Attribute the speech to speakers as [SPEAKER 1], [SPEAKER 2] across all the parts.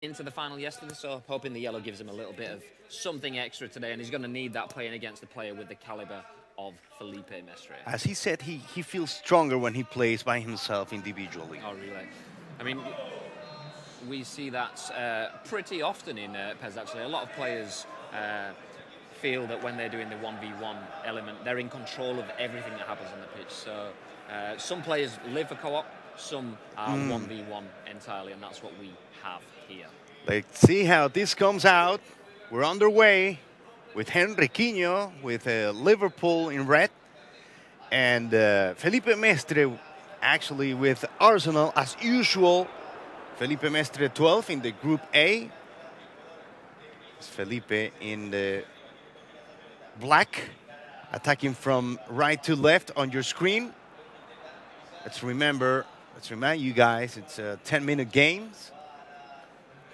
[SPEAKER 1] into the final yesterday, so hoping the yellow gives him a little bit of something extra today, and he's going to need that playing against a player with the caliber of Felipe Mestre.
[SPEAKER 2] As he said, he feels stronger when he plays by himself individually.
[SPEAKER 1] Oh, really? I mean, we see that pretty often in PES, actually. A lot of players feel that when they're doing the 1v1 element, they're in control of everything that happens on the pitch. So some players live for co-op, some are 1v1 entirely, and that's what we have here.
[SPEAKER 2] Let's see how this comes out. We're underway with HenrykinhO, with Liverpool in red, and Felipe Mestre actually with Arsenal as usual. Felipe Mestre12 in the Group A. It's Felipe in the black, attacking from right to left on your screen. Let's remind you guys, it's 10-minute games.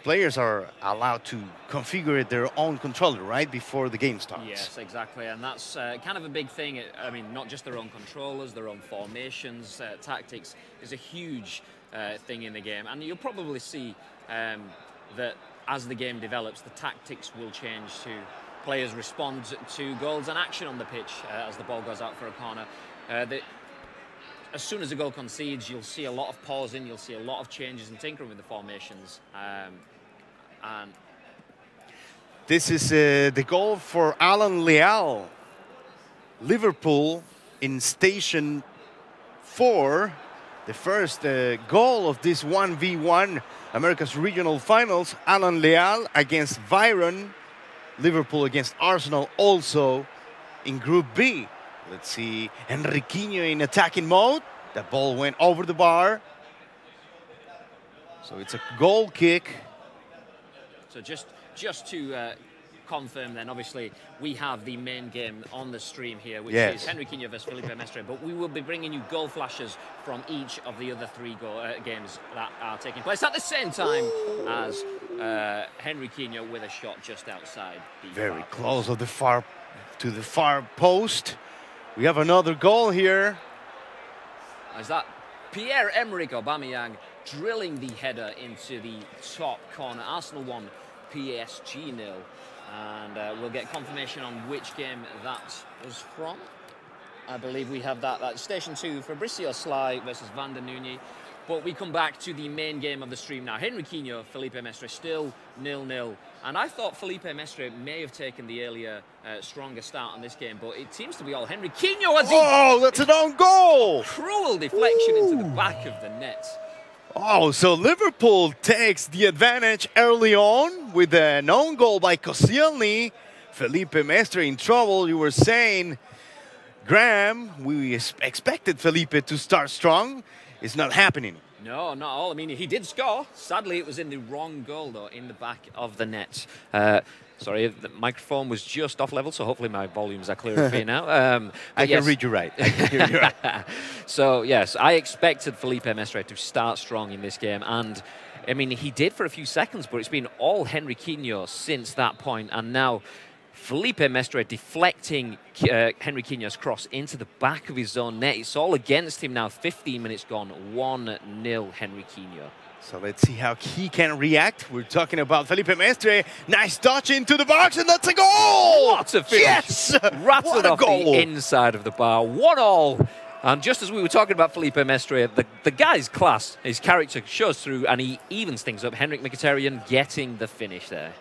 [SPEAKER 2] Players are allowed to configure their own controller, right, before the game starts.
[SPEAKER 1] Yes, exactly, and that's kind of a big thing. I mean, not just their own controllers, their own formations, tactics is a huge thing in the game. And you'll probably see that as the game develops, the tactics will change to players respond to goals and action on the pitch as the ball goes out for a corner. As soon as a goal concedes, you'll see a lot of pausing, you'll see a lot of changes and tinkering with the formations. And
[SPEAKER 2] this is the goal for Alan Leal. Liverpool in station 4. The first goal of this 1v1 America's Regional Finals. Alan Leal against Byron. Liverpool against Arsenal also in Group B. Let's see HenrykinhO in attacking mode. The ball went over the bar. So it's a goal kick.
[SPEAKER 1] So just to confirm then, obviously, we have the main game on the stream here, which is HenrykinhO versus Felipe Mestre, but we will be bringing you goal flashes from each of the other 3 games that are taking place at the same time as HenrykinhO with a shot just outside the
[SPEAKER 2] very close to the far post. We have another goal here.
[SPEAKER 1] Is that Pierre-Emerick Aubameyang drilling the header into the top corner. Arsenal 1, PSG 0. And we'll get confirmation on which game that was from. I believe we have that Station 2, Fabricio-Sly versus Van der Nunez. But we come back to the main game of the stream now. HenrykinhO, Felipe Mestre still 0-0. And I thought Felipe Mestre may have taken the earlier, stronger start on this game, but it seems to be all HenrykinhO as
[SPEAKER 2] Oh, that's an own goal!
[SPEAKER 1] Cruel deflection into the back of the net.
[SPEAKER 2] Oh, so Liverpool takes the advantage early on with an own goal by Koscielny. Felipe Mestre in trouble, you were saying. Graham, we expected Felipe to start strong. It's not happening.
[SPEAKER 1] No, not at all. I mean, he did score. Sadly, it was in the wrong goal, though, in the back of the net. Sorry, the microphone was just off level, so hopefully my volumes are clear for you now.
[SPEAKER 2] I can read you right. I can hear you right.
[SPEAKER 1] So, yes, I expected Felipe Mestre to start strong in this game. And, I mean, he did for a few seconds, but it's been all HenrykinhO since that point. And now Felipe Mestre deflecting HenrykinhO's cross into the back of his own net. It's all against him now. 15 minutes gone. 1-0 HenrykinhO.
[SPEAKER 2] So let's see how he can react. We're talking about Felipe Mestre. Nice touch into the box, and that's a goal!
[SPEAKER 1] What a finish.
[SPEAKER 2] Yes!
[SPEAKER 1] Rattled off the inside of the bar. 1-1. And just as we were talking about Felipe Mestre, the guy's class, his character shows through, and he evens things up. Henrik Mkhitaryan getting the finish there.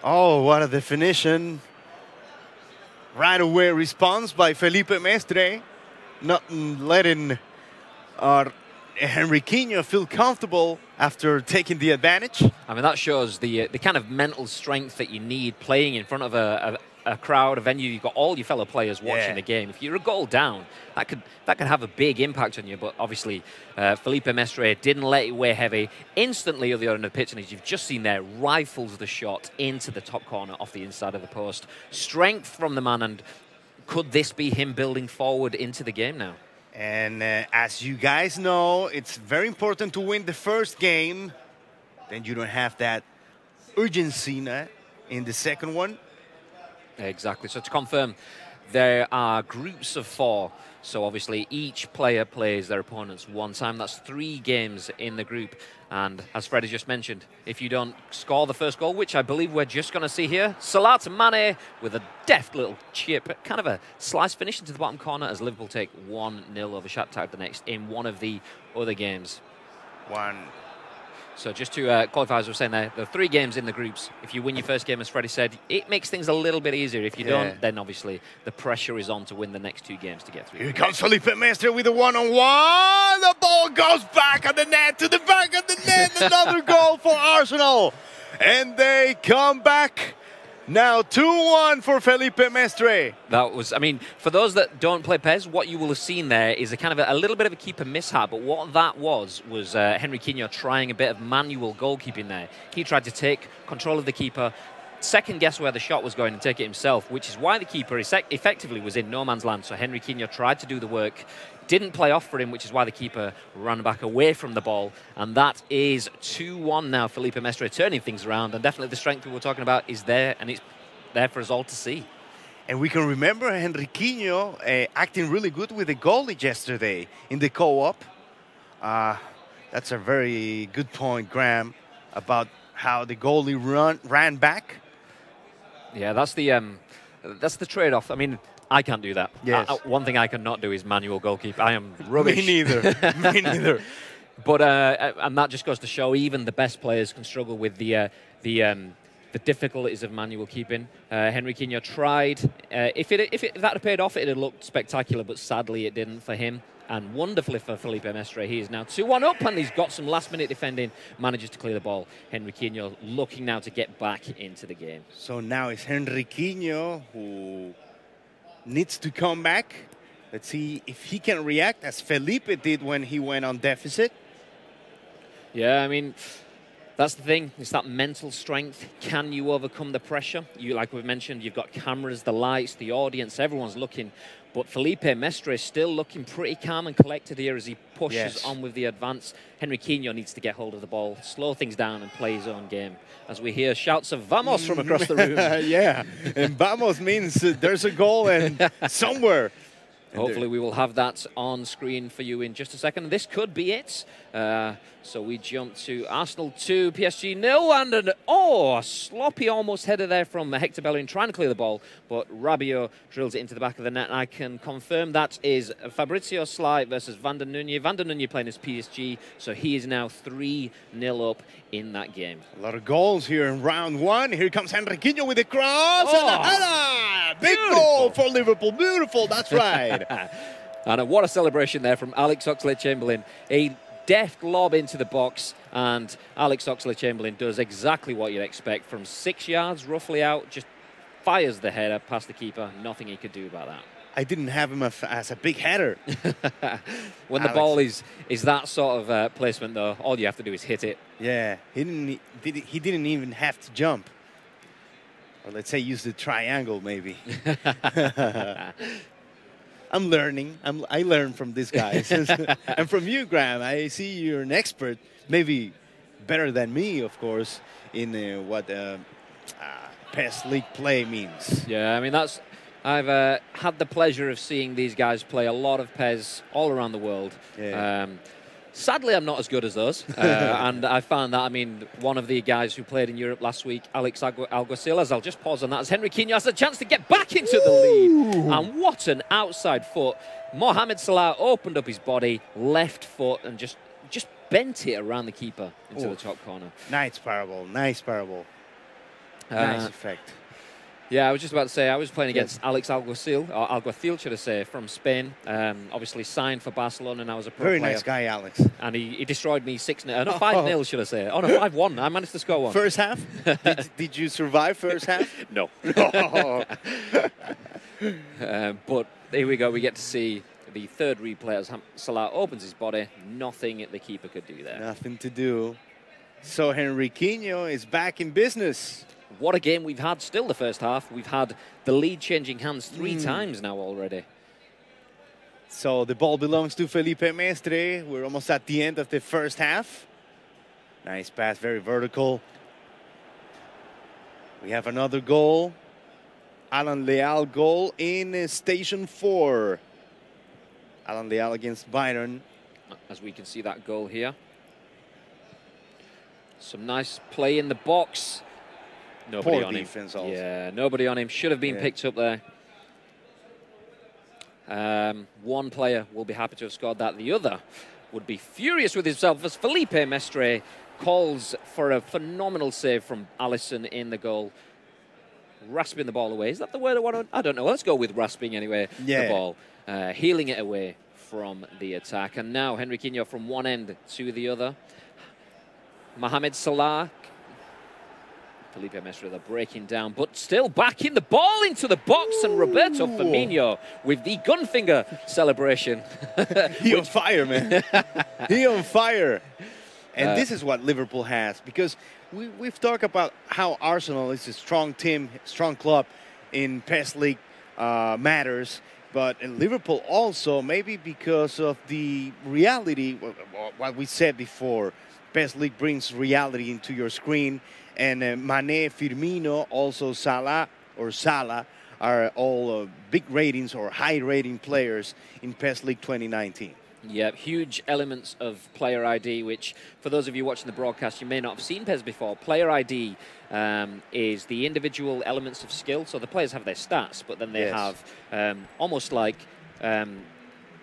[SPEAKER 2] Oh, what a definition. Right away response by Felipe Mestre. Not letting our HenrykinhO feel comfortable after taking the advantage.
[SPEAKER 1] I mean, that shows the kind of mental strength that you need playing in front of a crowd, a venue. You've got all your fellow players watching the game. If you're a goal down, that could have a big impact on you. But obviously, Felipe Mestre didn't let it weigh heavy. Instantly, at the other end of the pitch, and as you've just seen there, rifles the shot into the top corner off the inside of the post. Strength from the man, and could this be him building forward into the game now?
[SPEAKER 2] And as you guys know, it's very important to win the first game. Then you don't have that urgency in the second one.
[SPEAKER 1] Exactly. So to confirm, there are groups of 4. So obviously each player plays their opponents one time. That's 3 games in the group. And as Freddie just mentioned, if you don't score the first goal, which I believe we're just going to see here, Salah to Mane with a deft little chip, kind of a slice finish into the bottom corner as Liverpool take 1-0 over Shakhtar Donetsk in one of the other games. So just to qualify, as we were saying there are 3 games in the groups. If you win your first game, as Freddie said, it makes things a little bit easier. If you don't, then obviously the pressure is on to win the next 2 games to get through.
[SPEAKER 2] Here comes Felipe Mestre with a one-on-one. The ball goes back at the net, to the back of the net. Another goal for Arsenal. And they come back. Now 2-1 for Felipe Mestre.
[SPEAKER 1] That was, I mean, for those that don't play PES, what you will have seen there is a kind of a little bit of a keeper mishap. But what that was Henrykinho trying a bit of manual goalkeeping there. He tried to take control of the keeper, second guess where the shot was going and take it himself, which is why the keeper effectively was in no man's land. So Henrykinho tried to do the work, didn't play off for him, which is why the keeper ran back away from the ball. And that is 2-1 now. Felipe Mestre turning things around. And definitely the strength we were talking about is there, and it's there for us all to see.
[SPEAKER 2] And we can remember Henrykinho acting really good with the goalie yesterday in the co-op. That's a very good point, Graham, about how the goalie ran back.
[SPEAKER 1] Yeah, that's the trade-off. I mean, I can't do that.
[SPEAKER 2] Yes.
[SPEAKER 1] One thing I cannot do is manual goalkeeper. I am rubbish.
[SPEAKER 2] Me neither. Me neither.
[SPEAKER 1] But and that just goes to show even the best players can struggle with the difficulties of manual keeping. Henrykinho tried. If that had paid off, it had looked spectacular, but sadly it didn't for him. And wonderfully for Felipe Mestre, he is now 2-1 up, and he's got some last-minute defending, manages to clear the ball. Henrykinho looking now to get back into the game.
[SPEAKER 2] So now it's Henrykinho who needs to come back. Let's see if he can react as Felipe did when he went on deficit.
[SPEAKER 1] Yeah, I mean, that's the thing. It's that mental strength. Can you overcome the pressure? Like we've mentioned, you've got cameras, the lights, the audience, everyone's looking. But Felipe Mestre is still looking pretty calm and collected here as he pushes on with the advance. Henrykinho needs to get hold of the ball, slow things down and play his own game. As we hear shouts of "Vamos" from across the room.
[SPEAKER 2] Yeah, and "Vamos" means there's a goal and somewhere.
[SPEAKER 1] Hopefully we will have that on screen for you in just a second. This could be it. So we jump to Arsenal 2, PSG 0, and a sloppy almost header there from Hector Bellerin trying to clear the ball, but Rabiot drills it into the back of the net. I can confirm that is Fabricio-Sly versus Van der Nunye. Van der Nunye playing as PSG, so he is now 3-0 up in that game.
[SPEAKER 2] A lot of goals here in round 1. Here comes Henrykinho with a cross and a header! Big goal for Liverpool. Beautiful, that's right.
[SPEAKER 1] And what a celebration there from Alex Oxlade-Chamberlain. A deft lob into the box, and Alex Oxlade-Chamberlain does exactly what you'd expect from 6 yards roughly out, just fires the header past the keeper. Nothing he could do about that.
[SPEAKER 2] I didn't have him as a big header.
[SPEAKER 1] When the ball is that sort of placement, though, all you have to do is hit it.
[SPEAKER 2] Yeah, he didn't even have to jump. Or let's say use the triangle, maybe. I'm learning. I learn from these guys. And from you, Graham. I see you're an expert, maybe better than me, of course, in what PES League play means.
[SPEAKER 1] Yeah, I mean, I've had the pleasure of seeing these guys play a lot of PES all around the world. Yeah. Sadly, I'm not as good as those. And I found that, I mean, one of the guys who played in Europe last week, Alex Alguacil, as I'll just pause on that, as Henrykinho has a chance to get back into the lead. And what an outside foot. Mohamed Salah opened up his body, left foot, and just bent it around the keeper into the top corner.
[SPEAKER 2] Nice parable, nice parable. Nice effect.
[SPEAKER 1] Yeah, I was just about to say, I was playing against Alex Alguacil, should I say, from Spain. Obviously signed for Barcelona, and I was a pro player.
[SPEAKER 2] Very nice guy, Alex.
[SPEAKER 1] And he destroyed me 6-0, no, 5-0, should I say. Oh, no, 5-1. I managed to score one.
[SPEAKER 2] First half? did you survive first half?
[SPEAKER 1] No. But here we go. We get to see the third replay as Salah opens his body. Nothing the keeper could do there.
[SPEAKER 2] Nothing to do. So Henrykinho is back in business.
[SPEAKER 1] What a game we've had still the first half. We've had the lead changing hands 3 times now already.
[SPEAKER 2] So the ball belongs to Felipe Mestre. We're almost at the end of the first half. Nice pass, very vertical. We have another goal. Alan Leal goal in Station 4. Alan Leal against Byron.
[SPEAKER 1] As we can see that goal here. Some nice play in the box. Nobody
[SPEAKER 2] Poor
[SPEAKER 1] on him.
[SPEAKER 2] defense also.
[SPEAKER 1] Yeah, nobody on him. Should have been picked up there. One player will be happy to have scored that. The other would be furious with himself as Felipe Mestre calls for a phenomenal save from Alisson in the goal. Rasping the ball away. Is that the word I want to? I don't know. Let's go with rasping anyway.
[SPEAKER 2] Yeah.
[SPEAKER 1] The ball. Healing it away from the attack. And now HenrykinhO from one end to the other. Mohamed Salah. Felipe Mestre breaking down, but still backing the ball into the box. And Roberto Firmino with the gunfinger celebration.
[SPEAKER 2] He on fire, man. He on fire. And this is what Liverpool has, because we've talked about how Arsenal is a strong team, strong club in PES League matters. But in Liverpool also, maybe because of the reality, what we said before, PES League brings reality into your screen. And Mane, Firmino, also Salah are all big ratings or high rating players in PES League 2019.
[SPEAKER 1] Yeah, huge elements of player ID, which for those of you watching the broadcast, you may not have seen PES before. Player ID is the individual elements of skill. So the players have their stats, but then they have almost like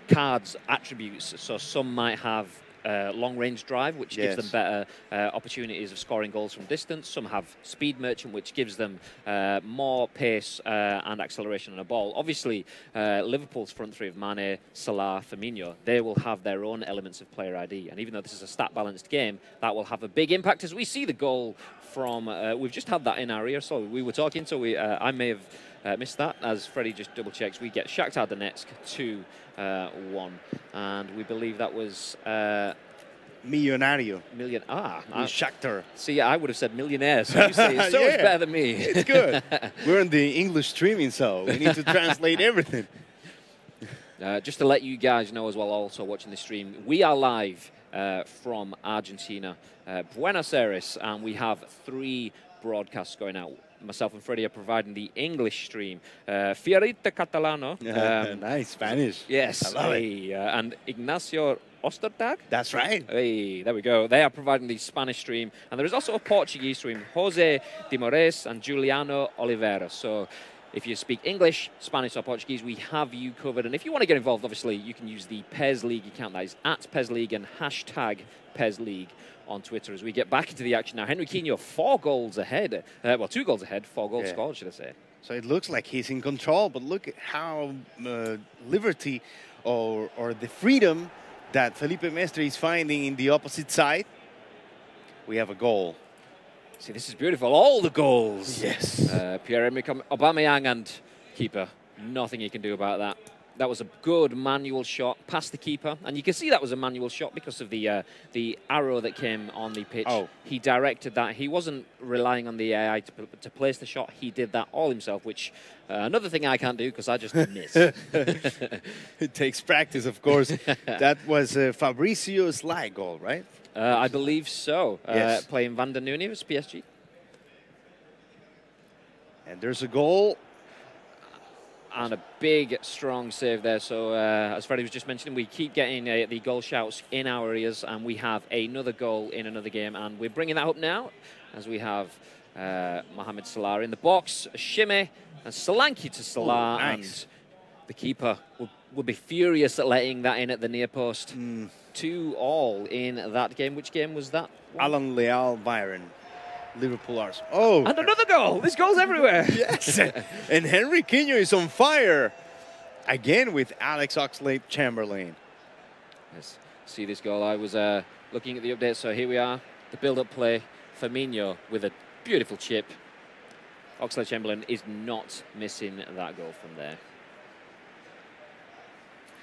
[SPEAKER 1] cards attributes. So some might have long-range drive, which gives them better opportunities of scoring goals from distance. Some have speed merchant, which gives them more pace and acceleration on a ball. Obviously, Liverpool's front three of Mane, Salah, Firmino, they will have their own elements of player ID. And even though this is a stat-balanced game, that will have a big impact as we see the goal from... we've just had that in our ear, so we were talking, so I may have missed that, as Freddie just double-checks. We get Shakhtar Donetsk 2-1, and we believe that was...
[SPEAKER 2] Millonario.
[SPEAKER 1] Shakhtar. See, I would have said millionaire, so you say it's so much better than me.
[SPEAKER 2] It's good. We're in the English streaming, so we need to translate everything.
[SPEAKER 1] Just to let you guys know as well, also watching the stream, we are live from Argentina, Buenos Aires, and we have 3 broadcasts going out. Myself and Freddie are providing the English stream. Fiorita Catalano.
[SPEAKER 2] Nice, Spanish.
[SPEAKER 1] Yes.
[SPEAKER 2] I love it.
[SPEAKER 1] And Ignacio Ostertag.
[SPEAKER 2] That's right.
[SPEAKER 1] Hey, there we go. They are providing the Spanish stream. And there is also a Portuguese stream. Jose de Moraes and Juliano Oliveira. So if you speak English, Spanish or Portuguese, we have you covered. And if you want to get involved, obviously, you can use the PES League account. That is at PES League and hashtag PES League on Twitter as we get back into the action now. HenrykinhO 4 goals ahead. Well, 2 goals ahead, 4 goals scored, should I say.
[SPEAKER 2] So it looks like he's in control, but look at how liberty or the freedom that Felipe Mestre is finding in the opposite side. We have a goal.
[SPEAKER 1] See, this is beautiful. All the goals.
[SPEAKER 2] Yes.
[SPEAKER 1] Pierre-Emerick Aubameyang and keeper. Nothing he can do about that. That was a good manual shot past the keeper. And you can see that was a manual shot because of the arrow that came on the pitch.
[SPEAKER 2] Oh.
[SPEAKER 1] He directed that. He wasn't relying on the AI to place the shot. He did that all himself, which another thing I can't do because I just miss.
[SPEAKER 2] It takes practice, of course. That was a Fabricio-Sly goal, right?
[SPEAKER 1] I believe so.
[SPEAKER 2] Yes.
[SPEAKER 1] Playing Van der Nuene was PSG.
[SPEAKER 2] And there's a goal.
[SPEAKER 1] And a big, strong save there. So, as Freddie was just mentioning, we keep getting the goal shouts in our ears, and we have another goal in another game. And we're bringing that up now, as we have Mohamed Salah in the box. Shimmy and Solanke to Salah.
[SPEAKER 2] Ooh, nice.
[SPEAKER 1] And the keeper will be furious at letting that in at the near post. 2-2 in that game. Which game was that?
[SPEAKER 2] Alan Leal, Byron. Liverpool Arsenal. Oh!
[SPEAKER 1] And another goal! This goal's everywhere!
[SPEAKER 2] Yes! And HenrykinhO is on fire! Again with Alex Oxlade-Chamberlain.
[SPEAKER 1] Let's see this goal. I was looking at the update, so here we are. The build-up play. Firmino with a beautiful chip. Oxlade-Chamberlain is not missing that goal from there.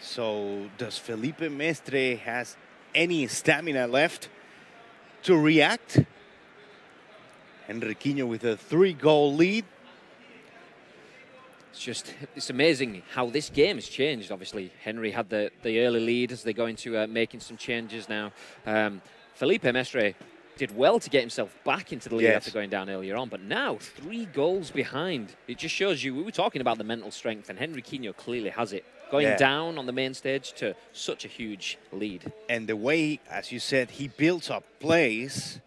[SPEAKER 2] So, does Felipe Mestre has any stamina left to react? HenrykinhO with a 3-goal lead.
[SPEAKER 1] It's amazing how this game has changed. Obviously, Henry had the early lead as they go into making some changes now. Felipe Mestre did well to get himself back into the lead
[SPEAKER 2] Yes.
[SPEAKER 1] after going down earlier on, but now 3 goals behind. It just shows you, we were talking about the mental strength, and Henrykinho clearly has it. Going down on the main stage to such a huge lead.
[SPEAKER 2] And the way, as you said, he builds up plays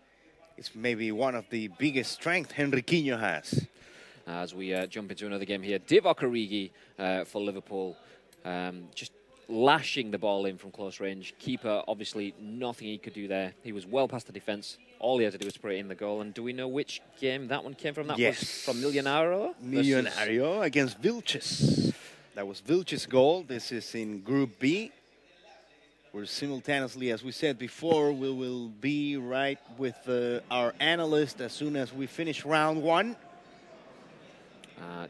[SPEAKER 2] is maybe one of the biggest strengths Henrykinho has.
[SPEAKER 1] As we jump into another game here, Divock Origi for Liverpool, just lashing the ball in from close range. Keeper, obviously, nothing he could do there. He was well past the defence. All he had to do was put it in the goal. And do we know which game that one came from? That was from Milionario?
[SPEAKER 2] Milionario against Vilches. That was Vilches' goal. This is in Group B. We're simultaneously, as we said before, we will be right with our analyst as soon as we finish round 1.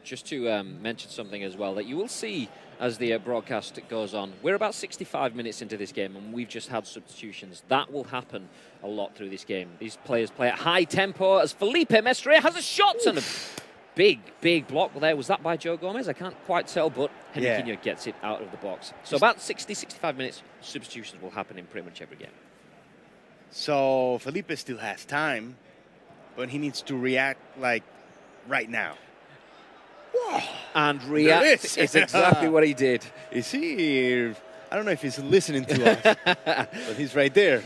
[SPEAKER 1] Just to mention something as well that you will see as the broadcast goes on. We're about 65 minutes into this game and we've just had substitutions. That will happen a lot through this game. These players play at high tempo as Felipe Mestre has a shot and a big block there. Was that by Joe Gomez? I can't quite tell, but Henrykinho gets it out of the box. So about 60-65 minutes, substitutions will happen in pretty much every game.
[SPEAKER 2] So Felipe still has time, but he needs to react like right now.
[SPEAKER 1] And react is exactly what he did.
[SPEAKER 2] Is he? I don't know if he's listening to us, but he's right there.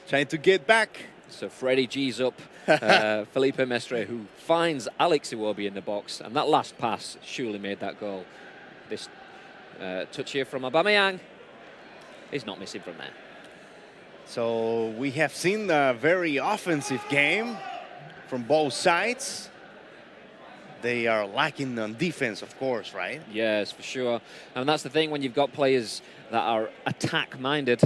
[SPEAKER 2] Trying to get back.
[SPEAKER 1] So Freddie G's up. Felipe Mestre, who finds Alex Iwobi in the box. And that last pass surely made that goal. This touch here from Aubameyang is not missing from there.
[SPEAKER 2] So we have seen a very offensive game from both sides. They are lacking on defense, of course, right?
[SPEAKER 1] Yes, for sure. And that's the thing when you've got players that are attack-minded.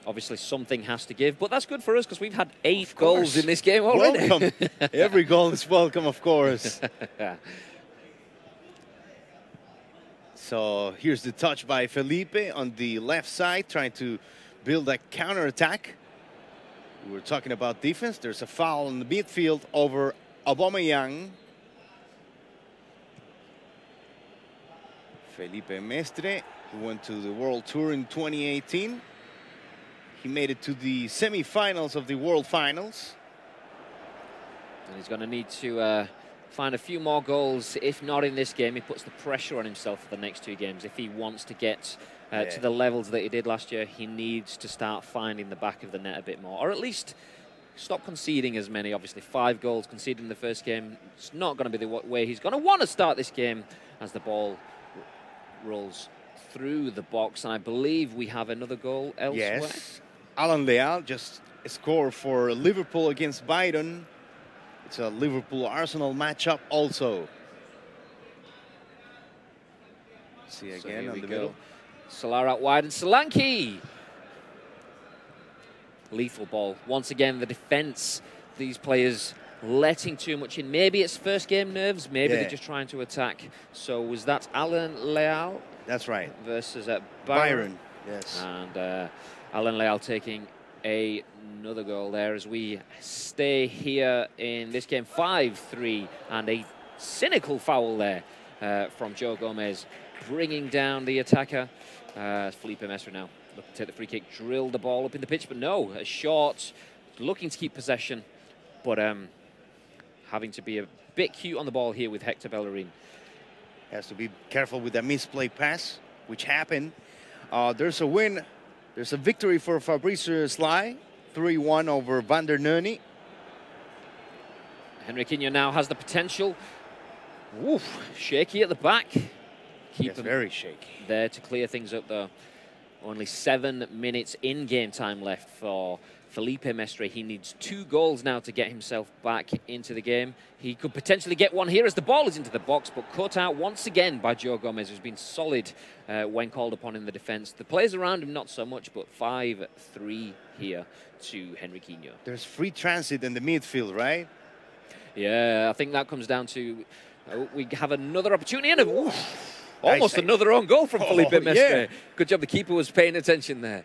[SPEAKER 1] Obviously, something has to give. But that's good for us because we've had 8 goals in this game already.
[SPEAKER 2] Welcome. Every goal is welcome, of course. So here's the touch by Felipe on the left side, trying to build a counter-attack. We were talking about defense. There's a foul in the midfield over Aubameyang. Felipe Mestre, who went to the World Tour in 2018. He made it to the semi-finals of the World Finals.
[SPEAKER 1] And he's going to need to find a few more goals. If not in this game, he puts the pressure on himself for the next 2 games. If he wants to get to the levels that he did last year, he needs to start finding the back of the net a bit more. Or at least stop conceding as many. Obviously, 5 goals conceded in the first game. It's not going to be the way he's going to want to start this game as the ball rolls through the box. And I believe we have another goal elsewhere.
[SPEAKER 2] Yes. Alan Leal just scored for Liverpool against Byron. It's a Liverpool-Arsenal matchup also. See again on the middle.
[SPEAKER 1] Salah out wide and Solanke. Lethal ball. Once again, the defence, these players letting too much in. Maybe it's first game nerves, maybe they're just trying to attack. So was that Alan Leal?
[SPEAKER 2] That's right.
[SPEAKER 1] Versus Byron.
[SPEAKER 2] Yes.
[SPEAKER 1] And Alan Leal taking another goal there as we stay here in this game. 5-3 and a cynical foul there from Joe Gomez, bringing down the attacker. Felipe Mestre now looking to take the free kick, drill the ball up in the pitch, but no, a short, looking to keep possession, but having to be a bit cute on the ball here with Hector Bellerin.
[SPEAKER 2] Has to be careful with that misplay pass, which happened. There's a win. There's a victory for Fabricio-Sly, 3-1 over Van der Nuni.
[SPEAKER 1] Henrykinho now has the potential. Oof, shaky at the back.
[SPEAKER 2] Keep him very shaky.
[SPEAKER 1] There to clear things up, though. Only 7 minutes in game time left for Felipe Mestre. He needs 2 goals now to get himself back into the game. He could potentially get one here as the ball is into the box, but cut out once again by Joe Gomez, who's been solid when called upon in the defence. The players around him, not so much, but 5-3 here to Henrykinho.
[SPEAKER 2] There's free transit in the midfield, right?
[SPEAKER 1] Yeah, I think that comes down to we have another opportunity and almost another own goal from Felipe Mestre. Yeah. Good job the keeper was paying attention there.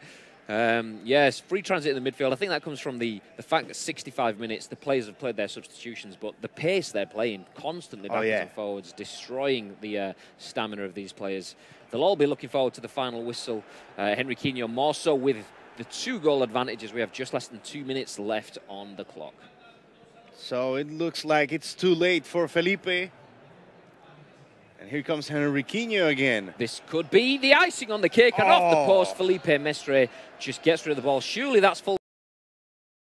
[SPEAKER 1] Yes, free transit in the midfield. I think that comes from the fact that 65 minutes, the players have played their substitutions, but the pace they're playing, constantly backwards and forwards, destroying the stamina of these players. They'll all be looking forward to the final whistle. Henrykinho more so with the 2-goal advantage as we have just less than 2 minutes left on the clock.
[SPEAKER 2] So it looks like it's too late for Felipe. And here comes HenrykinhO again.
[SPEAKER 1] This could be the icing on the cake, and off the post, Felipe Mestre just gets rid of the ball. Surely that's full.